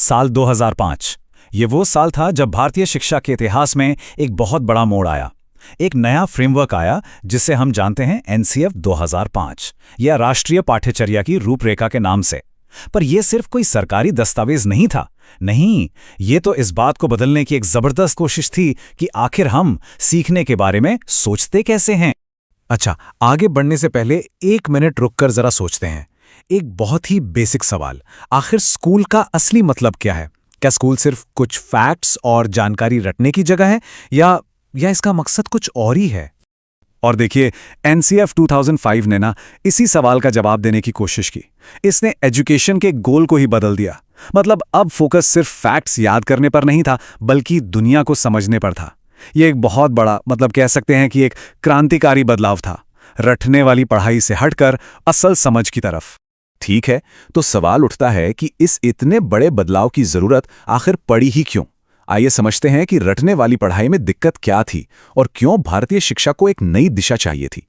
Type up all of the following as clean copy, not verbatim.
साल 2005। ये वो साल था जब भारतीय शिक्षा के इतिहास में एक बहुत बड़ा मोड़ आया। एक नया फ्रेमवर्क आया जिसे हम जानते हैं एनसीएफ 2005 या राष्ट्रीय पाठ्यचर्या की रूपरेखा के नाम से। पर यह सिर्फ कोई सरकारी दस्तावेज नहीं था। नहीं, ये तो इस बात को बदलने की एक जबरदस्त कोशिश थी कि आखिर हम सीखने के बारे में सोचते कैसे हैं। अच्छा, आगे बढ़ने से पहले 1 मिनट रुककर जरा सोचते हैं। एक बहुत ही बेसिक सवाल, आखिर स्कूल का असली मतलब क्या है? क्या स्कूल सिर्फ कुछ फैक्ट्स और जानकारी रटने की जगह है या इसका मकसद कुछ और ही है? और देखिए, एनसीएफ 2005 ने ना इसी सवाल का जवाब देने की कोशिश की। इसने एजुकेशन के गोल को ही बदल दिया। मतलब अब फोकस सिर्फ फैक्ट्स याद करने पर नहीं था, बल्कि दुनिया को समझने पर था। यह एक बहुत बड़ा, मतलब कह सकते हैं कि एक क्रांतिकारी बदलाव था, रटने वाली पढ़ाई से हटकर असल समझ की तरफ। ठीक है, तो सवाल उठता है कि इस इतने बड़े बदलाव की जरूरत आखिर पड़ी ही क्यों? आइए समझते हैं कि रटने वाली पढ़ाई में दिक्कत क्या थी और क्यों भारतीय शिक्षा को एक नई दिशा चाहिए थी।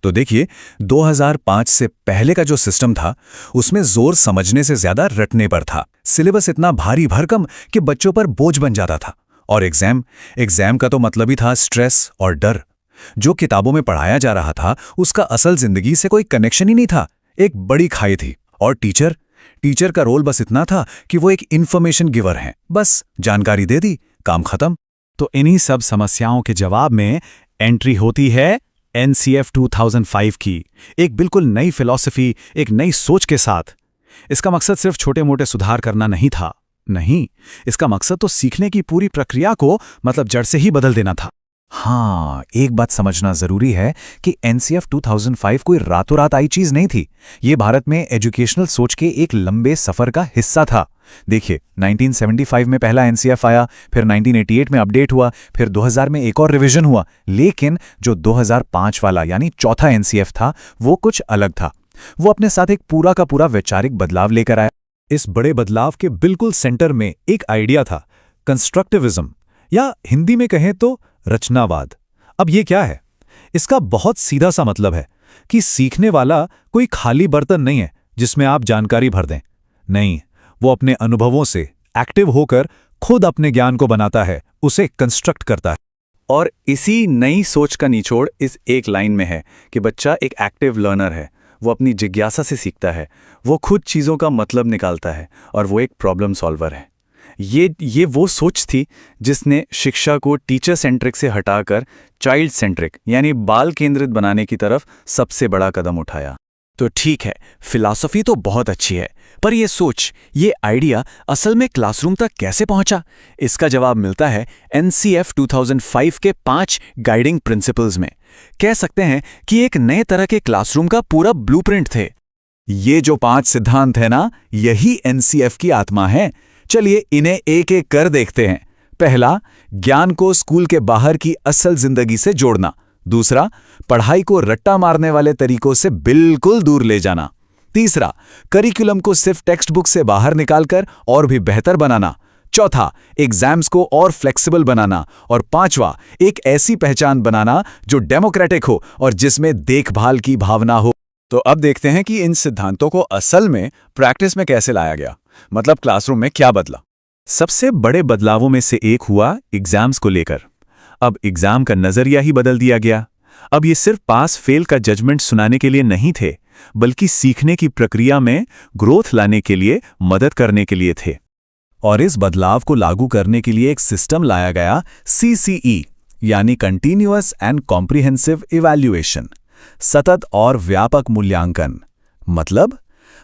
तो देखिए, 2005 से पहले का जो सिस्टम था उसमें जोर समझने से ज्यादा रटने पर था। सिलेबस इतना भारी भरकम कि बच्चों पर बोझ बन जाता था। और एग्जाम का तो मतलब ही था स्ट्रेस और डर। जो किताबों में पढ़ाया जा रहा था उसका असल जिंदगी से कोई कनेक्शन ही नहीं था। एक बड़ी खाई थी। और टीचर का रोल बस इतना था कि वो एक इन्फॉर्मेशन गिवर हैं, बस जानकारी दे दी, काम खत्म। तो इन्हीं सब समस्याओं के जवाब में एंट्री होती है एनसीएफ 2005 की, एक बिल्कुल नई फिलॉसफी, एक नई सोच के साथ। इसका मकसद सिर्फ छोटे मोटे सुधार करना नहीं था। नहीं, इसका मकसद तो सीखने की पूरी प्रक्रिया को मतलब जड़ से ही बदल देना था। हाँ, एक बात समझना जरूरी है कि एनसीएफ 2005 कोई रातों रात आई चीज नहीं थी। ये भारत में एजुकेशनल सोच के एक लंबे सफर का हिस्सा था। देखिए, 1975 में पहला एनसीएफ आया, फिर 1988 में अपडेट हुआ, फिर 2000 में एक और रिवीजन हुआ। लेकिन जो 2005 वाला यानी चौथा एनसीएफ था, वो कुछ अलग था। वो अपने साथ एक पूरा का पूरा वैचारिक बदलाव लेकर आया। इस बड़े बदलाव के बिल्कुल सेंटर में एक आइडिया था, कंस्ट्रक्टिविज्म, या हिंदी में कहें तो रचनावाद। अब ये क्या है? इसका बहुत सीधा सा मतलब है कि सीखने वाला कोई खाली बर्तन नहीं है जिसमें आप जानकारी भर दें। नहीं, वो अपने अनुभवों से एक्टिव होकर खुद अपने ज्ञान को बनाता है, उसे कंस्ट्रक्ट करता है। और इसी नई सोच का निचोड़ इस एक लाइन में है कि बच्चा एक एक्टिव लर्नर है। वो अपनी जिज्ञासा से सीखता है, वो खुद चीज़ों का मतलब निकालता है और वो एक प्रॉब्लम सॉल्वर है। ये वो सोच थी जिसने शिक्षा को टीचर सेंट्रिक से हटाकर चाइल्ड सेंट्रिक यानी बाल केंद्रित बनाने की तरफ सबसे बड़ा कदम उठाया। तो ठीक है, फिलॉसफी तो बहुत अच्छी है, पर ये सोच, ये आइडिया असल में क्लासरूम तक कैसे पहुंचा? इसका जवाब मिलता है एनसीएफ 2005 के 5 गाइडिंग प्रिंसिपल्स में। कह सकते हैं कि एक नए तरह के क्लासरूम का पूरा ब्लूप्रिंट थे। ये जो 5 सिद्धांत है ना, यही एनसीएफ की आत्मा है। चलिए इन्हें एक एक कर देखते हैं। पहला, ज्ञान को स्कूल के बाहर की असल जिंदगी से जोड़ना। दूसरा, पढ़ाई को रट्टा मारने वाले तरीकों से बिल्कुल दूर ले जाना। तीसरा, करिकुलम को सिर्फ टेक्स्ट बुक से बाहर निकालकर और भी बेहतर बनाना। चौथा, एग्जाम्स को और फ्लेक्सिबल बनाना। और पांचवा, एक ऐसी पहचान बनाना जो डेमोक्रेटिक हो और जिसमें देखभाल की भावना हो। तो अब देखते हैं कि इन सिद्धांतों को असल में प्रैक्टिस में कैसे लाया गया, मतलब क्लासरूम में क्या बदला। सबसे बड़े बदलावों में से एक हुआ एग्जाम्स को लेकर। अब एग्जाम का नजरिया ही बदल दिया गया। अब ये सिर्फ पास फेल का जजमेंट सुनाने के लिए नहीं थे, बल्कि सीखने की प्रक्रिया में ग्रोथ लाने के लिए, मदद करने के लिए थे। और इस बदलाव को लागू करने के लिए एक सिस्टम लाया गया, सीसीई यानी कंटिन्यूअस एंड कॉम्प्रिहेंसिव इवैल्यूएशन, सतत और व्यापक मूल्यांकन।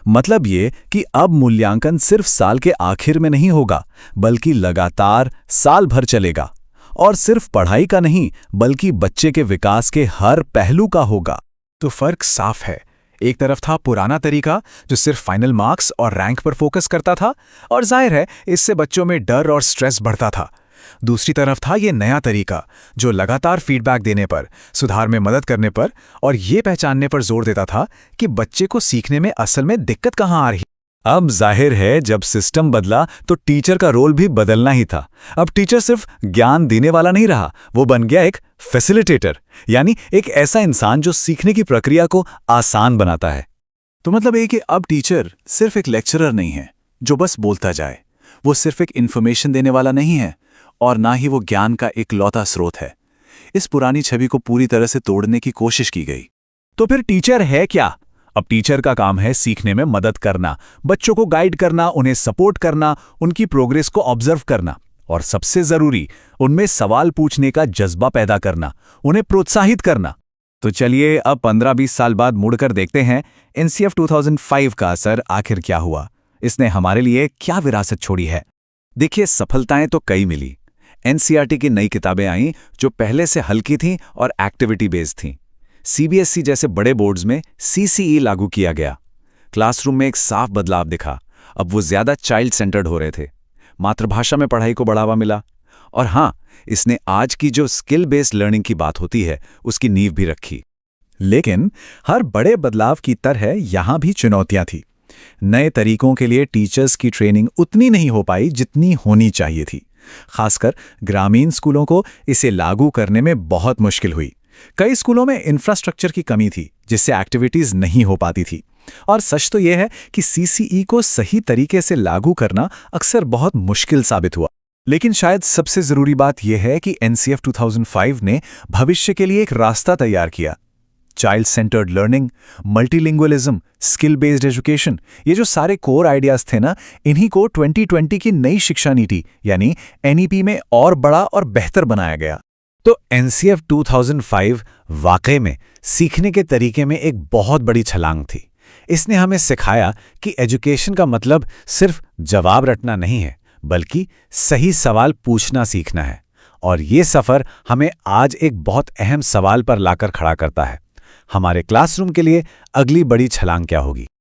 मतलब ये कि अब मूल्यांकन सिर्फ साल के आखिर में नहीं होगा, बल्कि लगातार साल भर चलेगा। और सिर्फ पढ़ाई का नहीं, बल्कि बच्चे के विकास के हर पहलू का होगा। तो फर्क साफ है। एक तरफ था पुराना तरीका जो सिर्फ फाइनल मार्क्स और रैंक पर फोकस करता था, और जाहिर है इससे बच्चों में डर और स्ट्रेस बढ़ता था। दूसरी तरफ था ये नया तरीका जो लगातार फीडबैक देने पर, सुधार में मदद करने पर और ये पहचानने पर जोर देता था कि बच्चे को सीखने में असल में दिक्कत कहाँ आ रही। अब जाहिर है जब सिस्टम बदला तो टीचर का रोल भी बदलना ही था। अब टीचर सिर्फ ज्ञान देने वाला नहीं रहा, वो बन गया एक फैसिलिटेटर, यानी एक ऐसा इंसान जो सीखने की प्रक्रिया को आसान बनाता है। तो मतलब ये कि अब टीचर सिर्फ एक लेक्चरर नहीं है जो बस बोलता जाए, वो सिर्फ एक इन्फॉर्मेशन देने वाला नहीं है और ना ही वो ज्ञान का इकलौता स्रोत है। इस पुरानी छवि को पूरी तरह से तोड़ने की कोशिश की गई। तो फिर टीचर है क्या? अब टीचर का काम है सीखने में मदद करना, बच्चों को गाइड करना, उन्हें सपोर्ट करना, उनकी प्रोग्रेस को ऑब्जर्व करना और सबसे जरूरी उनमें सवाल पूछने का जज्बा पैदा करना, उन्हें प्रोत्साहित करना। तो चलिए अब 15-20 साल बाद मुड़कर देखते हैं एनसीएफ 2005 का असर आखिर क्या हुआ, इसने हमारे लिए क्या विरासत छोड़ी है। देखिए, सफलताएं तो कई मिली। एनसीईआरटी की नई किताबें आईं जो पहले से हल्की थीं और एक्टिविटी बेस्ड थीं। सीबीएसई जैसे बड़े बोर्ड्स में सीसीई लागू किया गया। क्लासरूम में एक साफ बदलाव दिखा, अब वो ज्यादा चाइल्ड सेंटर्ड हो रहे थे। मातृभाषा में पढ़ाई को बढ़ावा मिला और हाँ, इसने आज की जो स्किल बेस्ड लर्निंग की बात होती है उसकी नींव भी रखी। लेकिन हर बड़े बदलाव की तरह यहां भी चुनौतियां थी। नए तरीकों के लिए टीचर्स की ट्रेनिंग उतनी नहीं हो पाई जितनी होनी चाहिए थी। खासकर ग्रामीण स्कूलों को इसे लागू करने में बहुत मुश्किल हुई। कई स्कूलों में इंफ्रास्ट्रक्चर की कमी थी जिससे एक्टिविटीज नहीं हो पाती थी। और सच तो यह है कि सीसीई को सही तरीके से लागू करना अक्सर बहुत मुश्किल साबित हुआ। लेकिन शायद सबसे जरूरी बात यह है कि एनसीएफ 2005 ने भविष्य के लिए एक रास्ता तैयार किया। Child centred learning, multilingualism, skill based education, ये जो सारे कोर आइडियाज थे ना, इन्हीं को 2020 की नई शिक्षा नीति यानी एनईपी में और बड़ा और बेहतर बनाया गया। तो एनसीएफ 2005 वाकई में सीखने के तरीके में एक बहुत बड़ी छलांग थी। इसने हमें सिखाया कि एजुकेशन का मतलब सिर्फ जवाब रटना नहीं है, बल्कि सही सवाल पूछना सीखना है। और ये सफर हमें आज एक बहुत अहम सवाल पर लाकर खड़ा करता है। हमारे क्लासरूम के लिए अगली बड़ी छलांग क्या होगी?